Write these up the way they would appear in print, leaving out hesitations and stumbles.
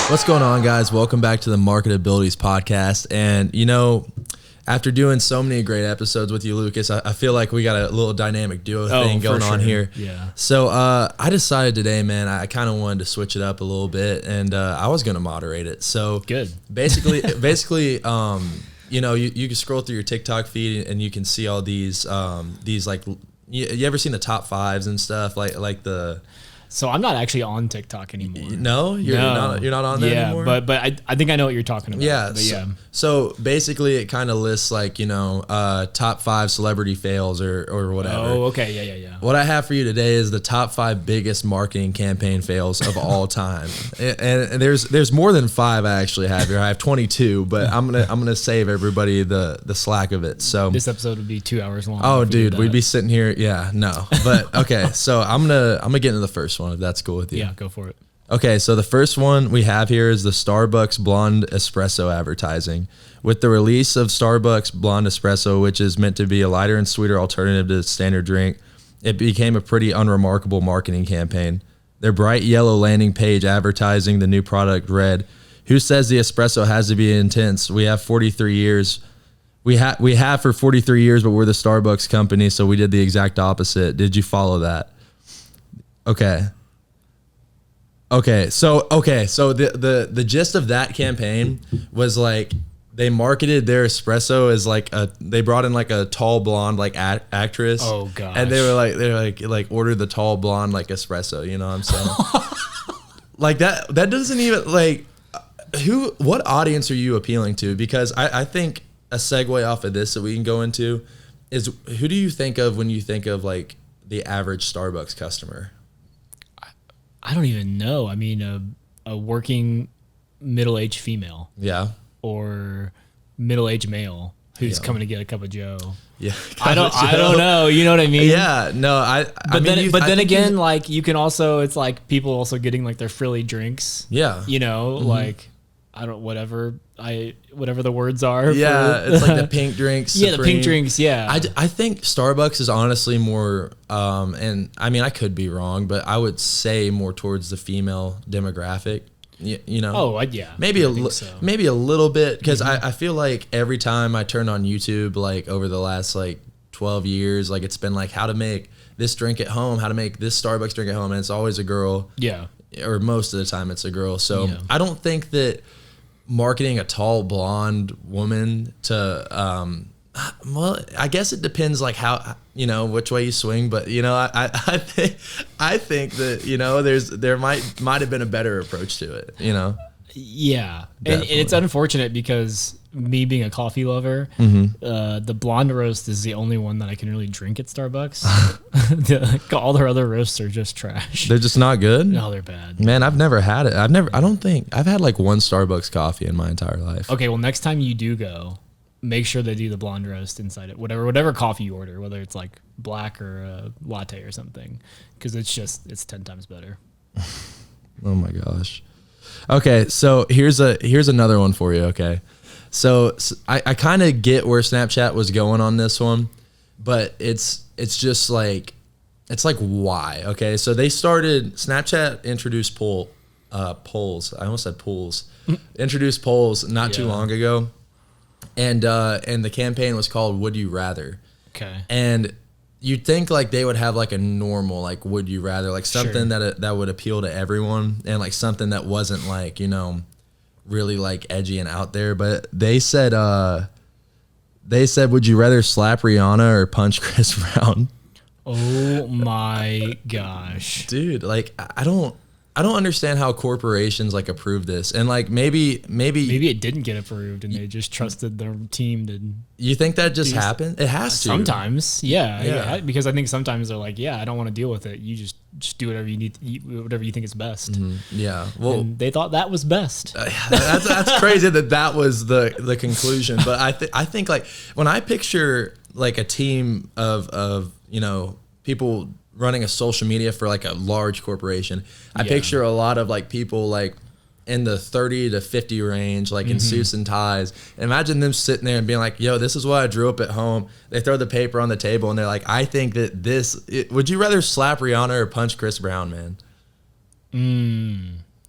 What's going on, guys? Welcome back to the MarketAbilities podcast. And, after doing so many great episodes with you, Lucas, I feel like we got a little dynamic duo thing going on here. Yeah. So I decided today, man, I kind of wanted to switch it up a little bit, and I was going to moderate it. So good. Basically, you can scroll through your TikTok feed and you can see all these like, you ever seen the top fives and stuff like the. So I'm not actually on TikTok anymore. No, you're not on there anymore. But I think I know what you're talking about. Yeah, so basically, it kind of lists like top 5 celebrity fails or whatever. Oh, okay, yeah. What I have for you today is the top 5 biggest marketing campaign fails of all time, and there's more than 5 I actually have here. I have 22, but I'm gonna save everybody the slack of it. So this episode would be 2 hours long. Oh, dude, we'd be sitting here. Yeah, no, but okay. So I'm gonna get into the first one if that's cool with you. Yeah, go for it. Okay, so the first one we have here is the Starbucks Blonde Espresso advertising. With the release of Starbucks Blonde Espresso, which is meant to be a lighter and sweeter alternative to the standard drink, it became a pretty unremarkable marketing campaign. Their bright yellow landing page advertising the new product read, "Who says the espresso has to be intense? We have 43 years. We have for 43 years, but we're the Starbucks company, so we did the exact opposite." Did you follow that? Okay, so the gist of that campaign was like they marketed their espresso as like they brought in like a tall blonde like actress. Oh gosh. And they were like order the tall blonde like espresso, you know what I'm saying? Like that doesn't even like what audience are you appealing to? Because I think a segue off of this that we can go into is, who do you think of when you think of like the average Starbucks customer? I don't even know. I mean, a working middle-aged female. Yeah. Or middle-aged male who's coming to get a cup of Joe. Yeah. I don't know. You know what I mean? Yeah. No, But then again, like you can also, it's like people also getting like their frilly drinks. Yeah. Like whatever the words are. Yeah, it's like the pink drinks. Yeah, the pink drinks. Yeah, I think Starbucks is honestly more, and I mean I could be wrong, but I would say more towards the female demographic. Oh, yeah. Maybe a little bit, because I feel like every time I turn on YouTube, like over the last like 12 years, like it's been like how to make this drink at home, how to make this Starbucks drink at home, and it's always a girl. Yeah. Or most of the time it's a girl. So yeah. I don't think that marketing a tall blonde woman to well, I guess it depends like how which way you swing, but I think that there might have been a better approach to it. Yeah, and it's unfortunate because me being a coffee lover, the blonde roast is the only one that I can really drink at Starbucks. All their other roasts are just trash. They're just not good? No, they're bad. Man, I've never had it. I don't think I've had like one Starbucks coffee in my entire life. Okay, well, next time you do go, make sure they do the blonde roast inside it. Whatever coffee you order, whether it's like black or a latte or something, because it's 10 times better. Oh my gosh. Okay, so here's another one for you, okay? So I kind of get where Snapchat was going on this one, but it's just like, it's like why, okay? So Snapchat introduced polls. I almost said pools. Introduced polls not too long ago, and the campaign was called Would You Rather. Okay. And you'd think like they would have like a normal like would you rather, like something that would appeal to everyone, and like something that wasn't like really like edgy and out there. But they said would you rather slap Rihanna or punch Chris Brown? Oh my gosh, dude! Like I don't understand how corporations like approve this, and like maybe it didn't get approved and they just trusted their team to. You think that just happened? It has to sometimes, yeah. Because I think sometimes they're like, I don't want to deal with it. You just do whatever you need to eat, whatever you think is best. Mm-hmm. Yeah, well, and they thought that was best. That's crazy that was the conclusion. But I think like when I picture like a team of people running a social media for like a large corporation, I picture a lot of like people like in the 30 to 50 range, like in suits and ties. Imagine them sitting there and being like, yo, this is what I drew up at home. They throw the paper on the table and they're like, I think that would you rather slap Rihanna or punch Chris Brown, man?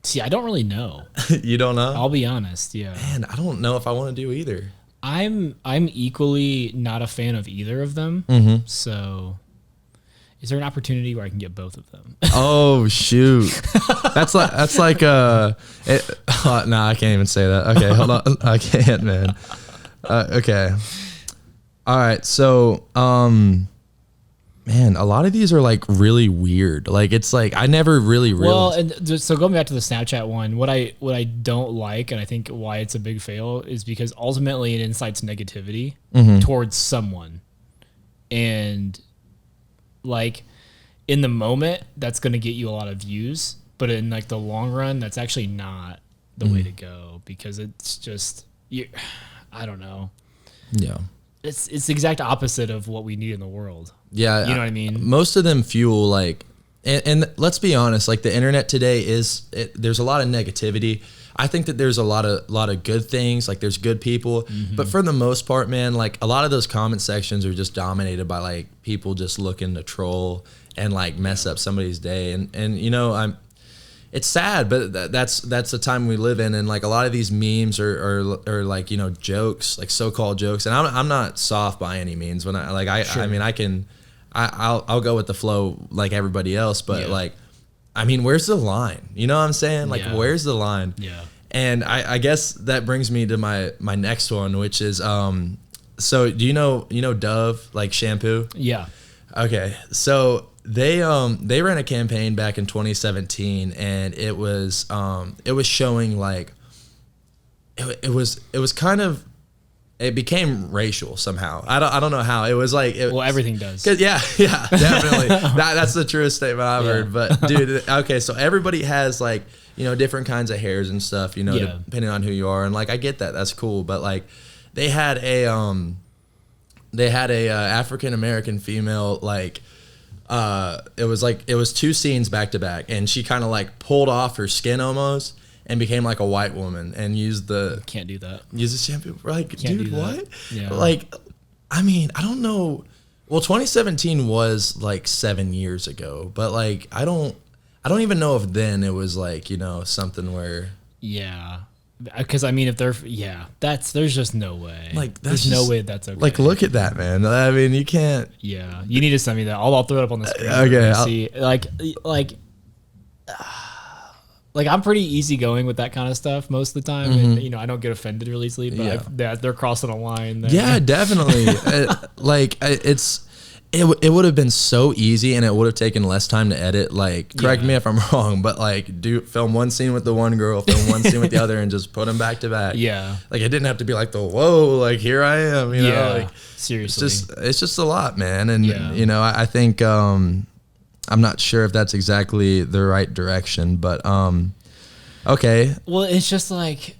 See, I don't really know. You don't know? I'll be honest. Yeah. Man, I don't know if I want to do either. I'm equally not a fan of either of them. So, is there an opportunity where I can get both of them? Oh shoot, that's like no, I can't even say that. Okay, hold on, I can't, man. Okay, all right. So, man, a lot of these are like really weird. Like it's like I never really Well, realized. and so going back to the Snapchat one, what I don't like, and I think why it's a big fail, is because ultimately it incites negativity towards someone, and like in the moment that's going to get you a lot of views, but in like the long run that's actually not the way to go, because it's just I don't know. Yeah. It's the exact opposite of what we need in the world. Yeah. You know what I mean? Most of them fuel like, and let's be honest, like the internet today there's a lot of negativity. I think that there's a lot of good things, like there's good people, but for the most part, man, like a lot of those comment sections are just dominated by like people just looking to troll and like mess up somebody's day. And you know, it's sad, but that's the time we live in. And like a lot of these memes are like, you know, jokes, like so-called jokes. And I'm not soft by any means when I mean, I'll go with the flow like everybody else, but like, I mean, where's the line? You know what I'm saying? Like, where's the line? Yeah. And I guess that brings me to my next one, which is, so do you know Dove, like shampoo? Yeah. Okay. So they ran a campaign back in 2017, and it was showing like, it was kind of, it became racial somehow. I don't know how. It was like well, everything does. Yeah, definitely. That's the truest statement I've heard. But dude, okay, so everybody has like, you know, different kinds of hairs and stuff, you know, depending on who you are, and like I get that. That's cool, but like they had a African American female, like it was two scenes back to back, and she kind of like pulled off her skin almost and became like a white woman and used the shampoo. Like, dude, what? Yeah. Like, I mean, I don't know. Well, 2017 was like 7 years ago, but like, I don't even know if then it was like, you know, something where. Yeah. Because I mean, if there's just no way. Like, there's no way that's okay. Like, look at that, man. I mean, you can't. Yeah, you need to send me that. I'll throw it up on the screen. Okay. See, like I'm pretty easygoing with that kind of stuff most of the time, and you know I don't get offended really easily. But they're crossing a line there. Yeah, definitely. It would have been so easy, and it would have taken less time to edit. Like, correct me if I'm wrong, but like, film one scene with the one girl, film one scene with the other, and just put them back to back. Yeah, like it didn't have to be like whoa, like here I am. You know, like seriously, it's just a lot, man. And you know, I think I'm not sure if that's exactly the right direction, but okay. Well, it's just like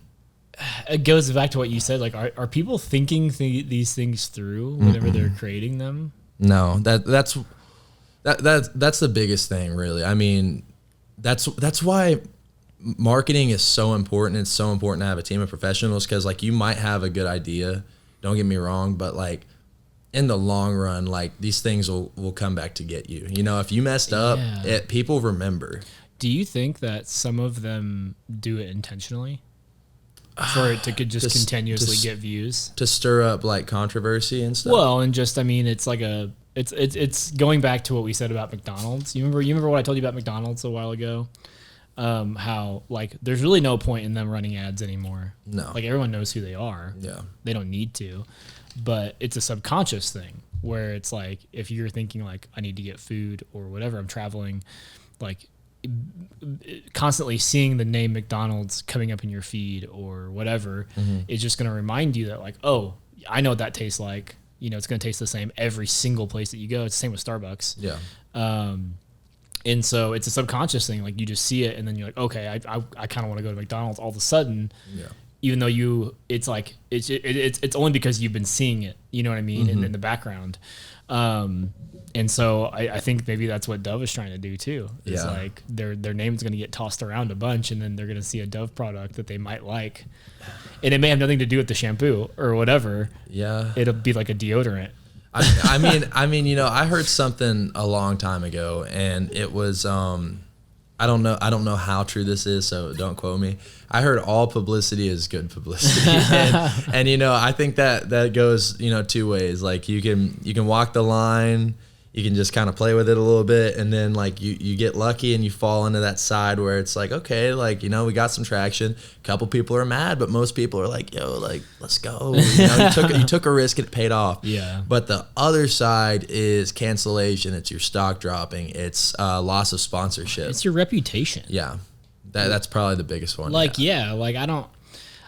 it goes back to what you said. Like, are people thinking these things through whenever they're creating them? No, that's the biggest thing, really. I mean, that's why marketing is so important. It's so important to have a team of professionals, because like you might have a good idea, don't get me wrong, but like in the long run, like these things will come back to get you. You know, if you messed up, people remember. Do you think that some of them do it intentionally? For it to just continuously get views, to stir up like controversy and stuff. Well, and just I mean, it's like it's going back to what we said about McDonald's. You remember what I told you about McDonald's a while ago? How like there's really no point in them running ads anymore. No, like everyone knows who they are. Yeah, they don't need to, but it's a subconscious thing where it's like if you're thinking like I need to get food or whatever, I'm traveling, like. Constantly seeing the name McDonald's coming up in your feed or whatever is just going to remind you that like, oh, I know what that tastes like. You know, it's going to taste the same every single place that you go. It's the same with Starbucks. Yeah. And so it's a subconscious thing. Like you just see it and then you're like, okay, I kind of want to go to McDonald's all of a sudden. Yeah. Even though it's like, it's only because you've been seeing it, you know what I mean? In the background. And so I think maybe that's what Dove is trying to do too. Is like their name's going to get tossed around a bunch, and then they're going to see a Dove product that they might like, and it may have nothing to do with the shampoo or whatever. Yeah, it'll be like a deodorant. I mean, you know, I heard something a long time ago, and it was I don't know how true this is, so don't quote me. I heard all publicity is good publicity. and you know, I think that goes, you know, two ways. Like you can walk the line, you can just kind of play with it a little bit, and then like you get lucky and you fall into that side where it's like, okay, like, you know, we got some traction. A couple people are mad, but most people are like, yo, like, let's go. You know, you took a risk and it paid off. Yeah. But the other side is cancellation. It's your stock dropping. It's loss of sponsorship. It's your reputation. Yeah. That's probably the biggest one. Like, like I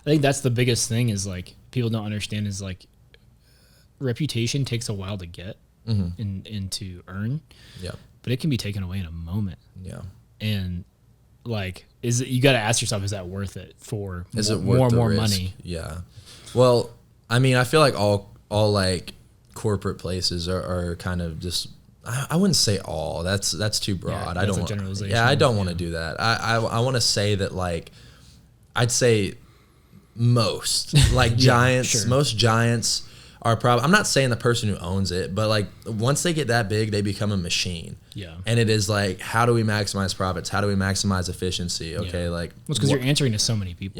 think that's the biggest thing is like people don't understand is like reputation takes a while to get. And to earn, but it can be taken away in a moment. And like, you got to ask yourself, is that worth it for more money? Yeah. Well, I mean, I feel like all like corporate places are kind of just. I wouldn't say all. That's too broad. That's a generalization. I don't want to do that. I want to say that like, I'd say most like giants, sure. Most giants. Are probably, I'm not saying the person who owns it, but like once they get that big, they become a machine. Yeah. And it is like, how do we maximize profits? How do we maximize efficiency? Okay. Like, well, it's because you're answering to so many people.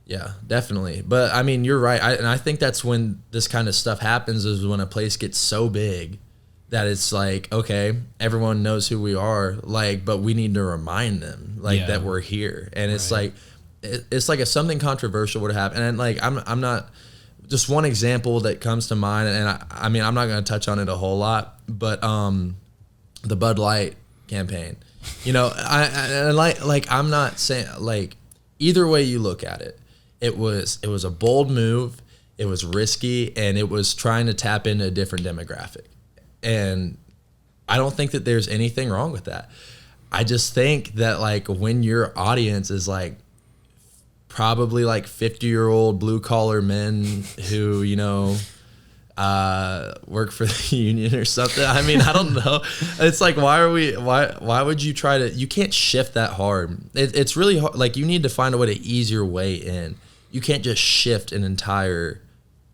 Yeah, definitely. But I mean, you're right. And I think that's when this kind of stuff happens is when a place gets so big that it's like, okay, everyone knows who we are, like, but we need to remind them like that we're here. And it's like, it's like if something controversial would happen, and like, I'm not, just one example that comes to mind, and I mean, I'm not going to touch on it a whole lot, but the Bud Light campaign, you know, I like I'm not saying like either way you look at it, it was a bold move, it was risky, and it was trying to tap into a different demographic, and I don't think that there's anything wrong with that. I just think that like when your audience is like probably like 50-year-old blue collar men who, you know, work for the union or something. I mean, I don't know. It's like, why would you try to, you can't shift that hard. It's really hard. Like you need to find a way to ease your way in. You can't just shift an entire,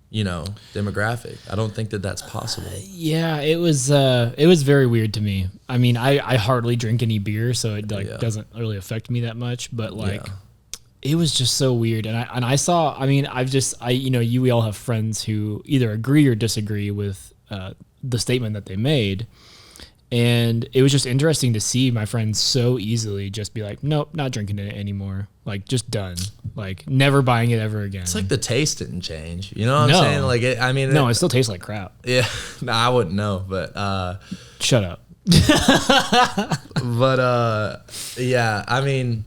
you know, demographic. I don't think that that's possible. It was very weird to me. I mean, I hardly drink any beer, so it like doesn't really affect me that much, but like, it was just so weird. And I saw, I mean, you know, we all have friends who either agree or disagree with the statement that they made. And it was just interesting to see my friends so easily just be like, nope, not drinking it anymore. Like just done. Like never buying it ever again. It's like the taste didn't change. You know what I'm saying? Like, it still tastes like crap. Yeah. No, I wouldn't know, but, shut up. But, yeah, I mean,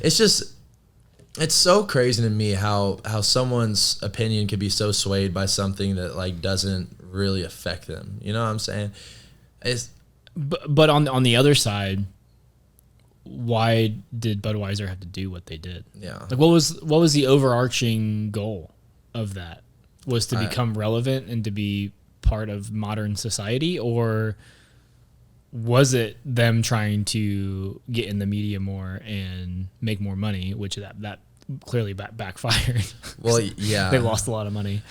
it's so crazy to me how someone's opinion could be so swayed by something that like doesn't really affect them. You know what I'm saying? But on the other side, why did Budweiser have to do what they did? Yeah. Like what was the overarching goal of that? Was to become relevant and to be part of modern society, or was it them trying to get in the media more and make more money, which that clearly backfired? Well, yeah. They lost a lot of money.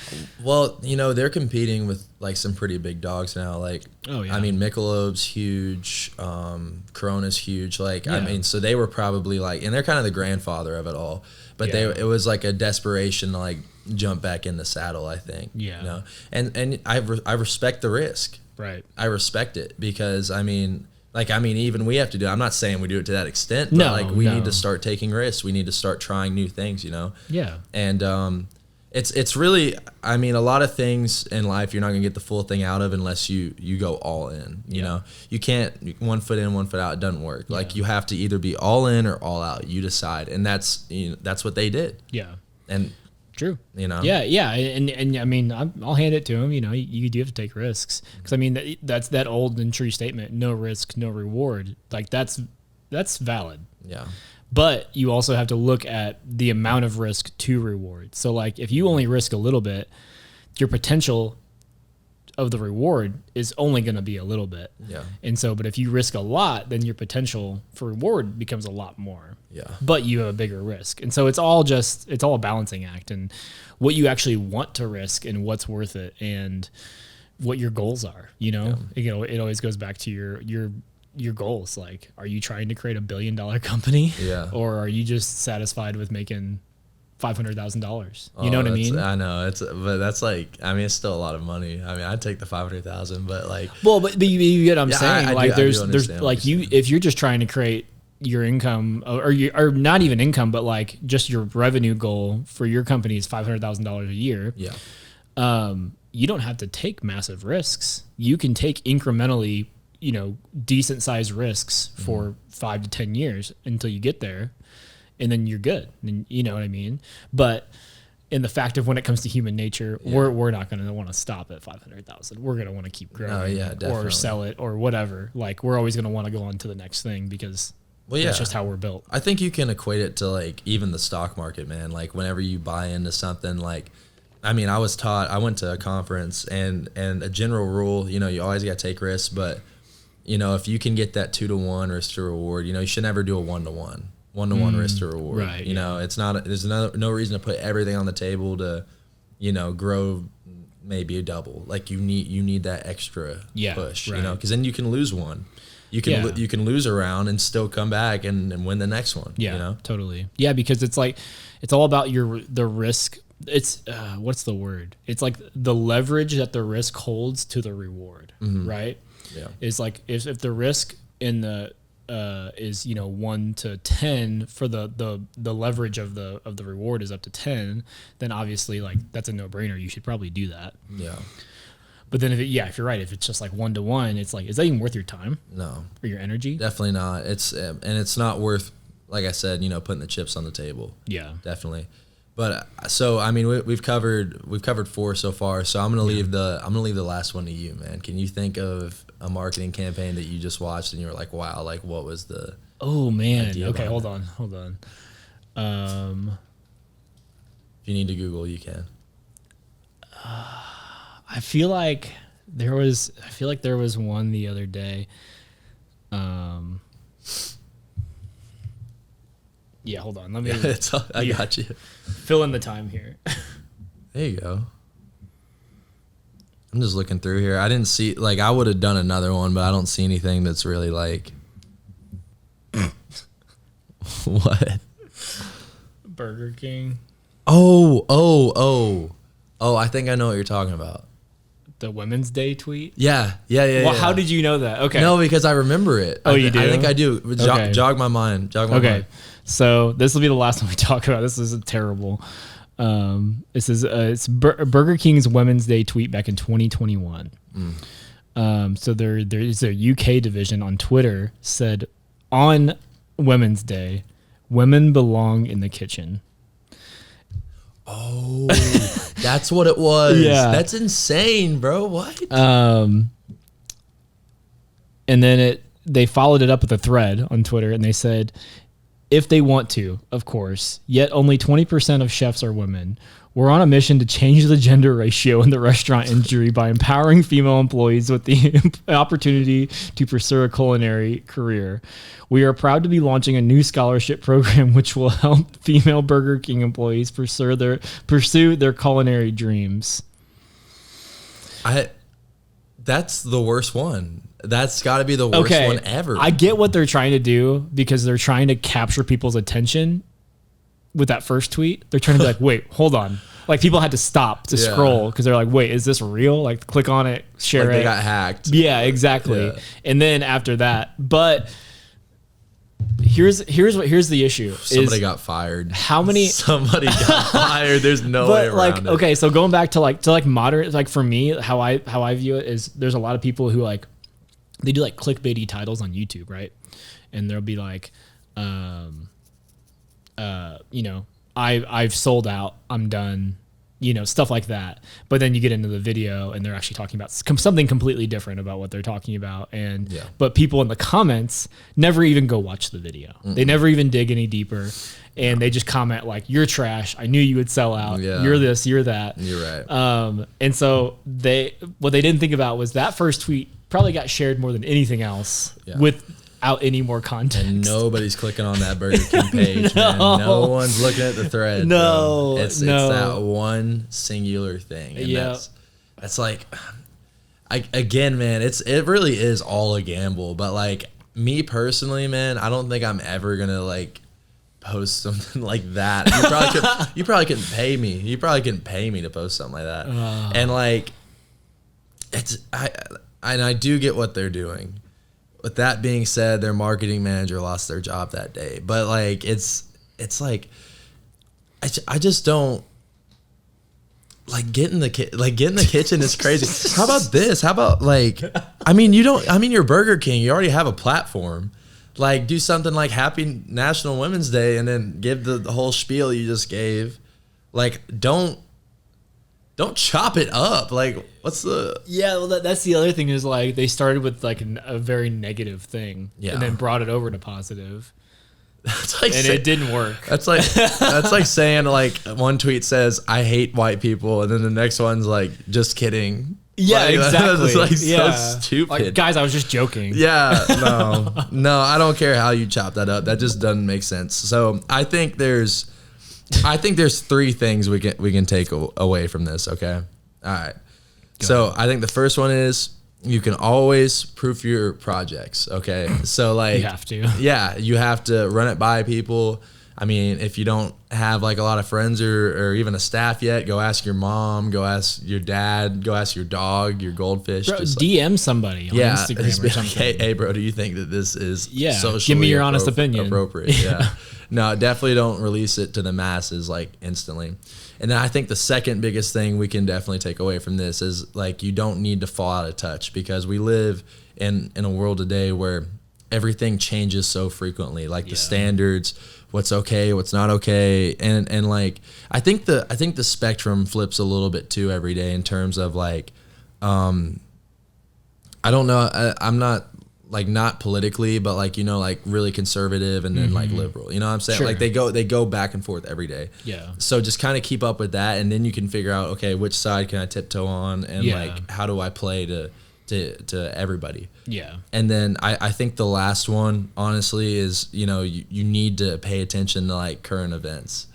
Well, you know, they're competing with like some pretty big dogs now. Like, I mean, Michelob's huge, Corona's huge. Like, I mean, so they were probably like, and they're kind of the grandfather of it all. But it was like a desperation to like jump back in the saddle, I think. Yeah. You know? And I respect the risk. Right. I respect it because I mean, even we have to do. I'm not saying we do it to that extent, but we need to start taking risks. We need to start trying new things, you know. Yeah. And it's really, I mean, a lot of things in life you're not gonna get the full thing out of unless you go all in. You know, you can't 1 foot in, 1 foot out. It doesn't work. Yeah. Like you have to either be all in or all out. You decide, and that's what they did. Yeah. And true. You know. Yeah, and I mean, I'll hand it to him. You know, you do have to take risks because I mean that's that old and true statement: no risk, no reward. Like that's valid. Yeah. But you also have to look at the amount of risk to reward. So like if you only risk a little bit, your potential of the reward is only going to be a little bit. Yeah. And so, but if you risk a lot, then your potential for reward becomes a lot more. Yeah. But you have a bigger risk. And so it's all a balancing act and what you actually want to risk and what's worth it and what your goals are, you know? Yeah. You know, it always goes back to your your goals. Like, are you trying to create $1 billion company? Yeah. Or are you just satisfied with making $500,000? You know what I mean? I know but that's like, I mean, it's still a lot of money. I mean, I'd take the 500,000, but like, well, but you get what I'm saying. I like, do there's like if you're just trying to create your income or not even income, but like just your revenue goal for your company is $500,000 a year. Yeah. You don't have to take massive risks. You can take incrementally, decent sized risks for 5 to 10 years until you get there, and then you're good. And you know what I mean? But in the fact of when it comes to human nature, we're not going to want to stop at 500,000. We're going to want to keep growing or sell it or whatever. Like, we're always going to want to go on to the next thing because that's just how we're built. I think you can equate it to like even the stock market, man. Like, whenever you buy into something, like, I mean, I went to a conference and a general rule, you always got to take risks, but if you can get that 2-to-1 risk to reward, you should never do a 1-to-1 risk to reward. Right. It's not, there's no reason to put everything on the table to, grow maybe a double. Like, you need that extra push, because then you can lose one. You can lose a round and still come back and win the next one. Yeah, totally. Yeah, because it's like, it's all about the risk. It's what's the word? It's like the leverage that the risk holds to the reward, right? Yeah. It's like if the risk in the is 1 to 10 for the leverage of the reward is up to 10, then obviously like that's a no-brainer. You should probably do that. Yeah. But then if you're right, if it's just like 1-to-1, it's like, is that even worth your time? No. Or your energy? Definitely not. It's not worth, like I said, putting the chips on the table. Yeah. Definitely. But so I mean we've covered 4 so far. So I'm gonna leave the last one to you, man. Can you think of a marketing campaign that you just watched and you were like, wow, like what was the? Oh man. Okay, hold on. If you need to Google, you can. I feel like there was one the other day. Yeah, hold on. Let me. I got you. Fill in the time here. There you go. I'm just looking through here. I didn't see, like, I would have done another one, but I don't see anything that's really like. What? Burger King. Oh! I think I know what you're talking about. The Women's Day tweet? Yeah. Well, how did you know that? Okay. No, because I remember it. You do? I think I do. Jog my mind. Mind. So this will be the last one we talk about. This is terrible. This is it's Burger King's Women's Day tweet back in 2021. So there is a UK division on Twitter said, on Women's Day, women belong in the kitchen. Oh, that's what it was. Yeah. That's insane, bro. What? And then they followed it up with a thread on Twitter, and they said, if they want to, of course, yet only 20% of chefs are women. We're on a mission to change the gender ratio in the restaurant industry by empowering female employees with the opportunity to pursue a culinary career. We are proud to be launching a new scholarship program which will help female Burger King employees pursue their culinary dreams. That's the worst one. That's got to be the worst one ever. I get what they're trying to do because they're trying to capture people's attention with that first tweet. They're trying to be like, wait, hold on. Like, people had to stop to scroll because they're like, wait, is this real? Like, click on it, share it. They got hacked. Yeah, exactly. Yeah. And then after that, but here's the issue. Somebody got fired. Somebody got fired. There's no way around it. Okay, so going back to moderate, like for me, how I view it is there's a lot of people who like, they do like clickbaity titles on YouTube, right? And there'll be like, I've sold out, I'm done, stuff like that. But then you get into the video and they're actually talking about something completely different about what they're talking about. But people in the comments never even go watch the video. Mm-mm. They never even dig any deeper. And they just comment like, you're trash. I knew you would sell out. Yeah. You're this, you're that. You're right. And so what they didn't think about was that first tweet probably got shared more than anything else without any more context. And nobody's clicking on that Burger King page, man. No one's looking at the thread. No, it's that one singular thing. And that's like, again, man, it really is all a gamble. But like, me personally, man, I don't think I'm ever gonna like post something like that. You probably couldn't pay me. You probably couldn't pay me to post something like that. And like, I do get what they're doing. With that being said, their marketing manager lost their job that day. But like, it's like, I just don't like getting the kitchen is crazy. How about this? How about like, you're Burger King. You already have a platform. Like, do something like Happy National Women's Day and then give the whole spiel you just gave. Like, don't chop it up. Like, what's the... Yeah, well, that's the other thing is, like, they started with, like, a very negative thing. Yeah. And then brought it over to positive. That's like and it didn't work. That's like saying, like, one tweet says, I hate white people, and then the next one's like, just kidding. Yeah, like, exactly. It's like yeah. so stupid. Like, guys, I was just joking. Yeah, no, I don't care how you chop that up. That just doesn't make sense. So I think there's 3 things we can take away from this. Okay, all right. So I think the first one is you can always proof your projects. Okay, so like you have to. Yeah, you have to run it by people. I mean, if you don't have like a lot of friends or even a staff yet, go ask your mom, go ask your dad, go ask your dog, your goldfish. Bro, just DM somebody on Instagram or something. Like, hey, bro, do you think that this is socially give me your honest opinion. Appropriate? Yeah. No, definitely don't release it to the masses like instantly. And then I think the second biggest thing we can definitely take away from this is like you don't need to fall out of touch because we live in a world today where everything changes so frequently, like the standards, what's okay, what's not okay, and like I think the spectrum flips a little bit too every day in terms of like I don't know, I'm not like not politically, but like like really conservative and then like liberal, you know what I'm saying? Sure. Like they go back and forth every day. Yeah. So just kind of keep up with that, and then you can figure out, okay, which side can I tiptoe on, and like how do I play to everybody. Yeah. And then I think the last one, honestly, is, you need to pay attention to like current events.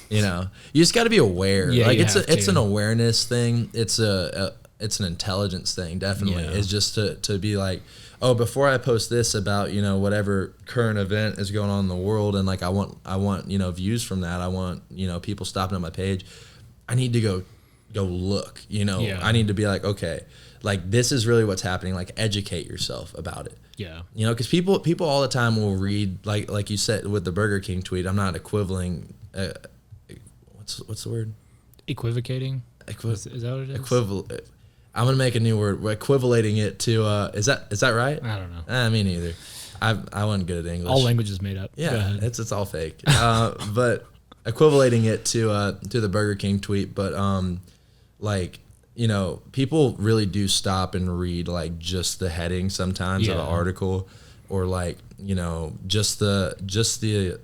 You just got to be aware. Yeah, like it's an awareness thing. It's an intelligence thing. Definitely. Yeah. It's just to be like, oh, before I post this about, whatever current event is going on in the world. And like, I want, views from that. I want, people stopping on my page. I need to go look, I need to be like, okay, like this is really what's happening. Like educate yourself about it. Yeah. Because people all the time will read like you said with the Burger King tweet. I'm not equivocating. What's the word? Equivocating. Is that what it is? I'm gonna make a new word. We're equivalating it to. Is that right? I don't know. Me neither. I wasn't good at English. All languages made up. Yeah, it's all fake. But equivalating it to the Burger King tweet, but like. People really do stop and read like just the heading sometimes of an article, or like just the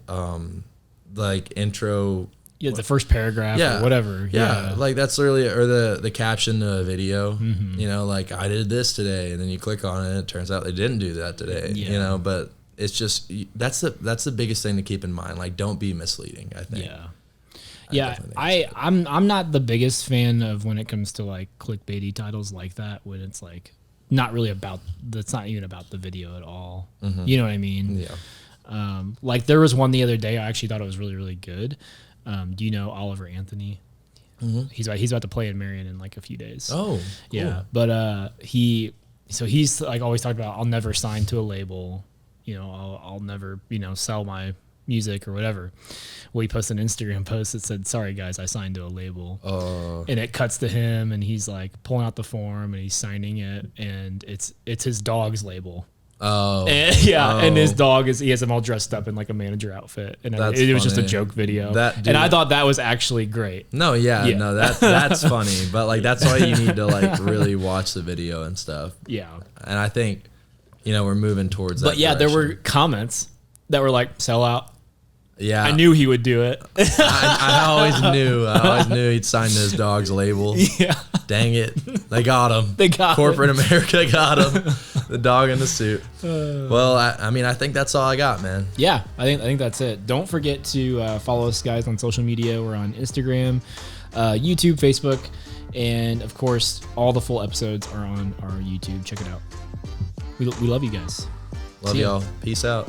like intro. Yeah, the first paragraph or whatever. Yeah, like that's literally, or the caption to a video. Mm-hmm. Like I did this today, and then you click on it, it turns out they didn't do that today. Yeah. But it's just that's the biggest thing to keep in mind. Like don't be misleading, I think. Yeah. I'm not the biggest fan of when it comes to like clickbaity titles like that, when it's like not really about, that's not even about the video at all. Mm-hmm. You know what I mean? Yeah. Like there was one the other day, I actually thought it was really, really good. Do you know Oliver Anthony? Mm-hmm. He's about to play in Marion in like a few days. Oh, cool. Yeah. But he's like always talked about, I'll never sign to a label. I'll never, sell my music or whatever. Well, he posted an Instagram post that said, sorry guys, I signed to a label. And it cuts to him and he's like pulling out the form and he's signing it, and it's his dog's label. And his dog he has him all dressed up in like a manager outfit, and it was just a joke video. And I thought that was actually great. No, that's funny, but like that's why you need to like really watch the video and stuff. Yeah. And I think we're moving towards that. But yeah, there were comments that were like, sell out. Yeah, I knew he would do it. I always knew he'd sign his dog's label. Yeah, dang it, they got him. Corporate America got him. The dog in the suit. Well, I think that's all I got, man. Yeah, I think that's it. Don't forget to follow us, guys, on social media. We're on Instagram, YouTube, Facebook, and of course, all the full episodes are on our YouTube. Check it out. We love you guys. Love See ya. y'all. Peace out.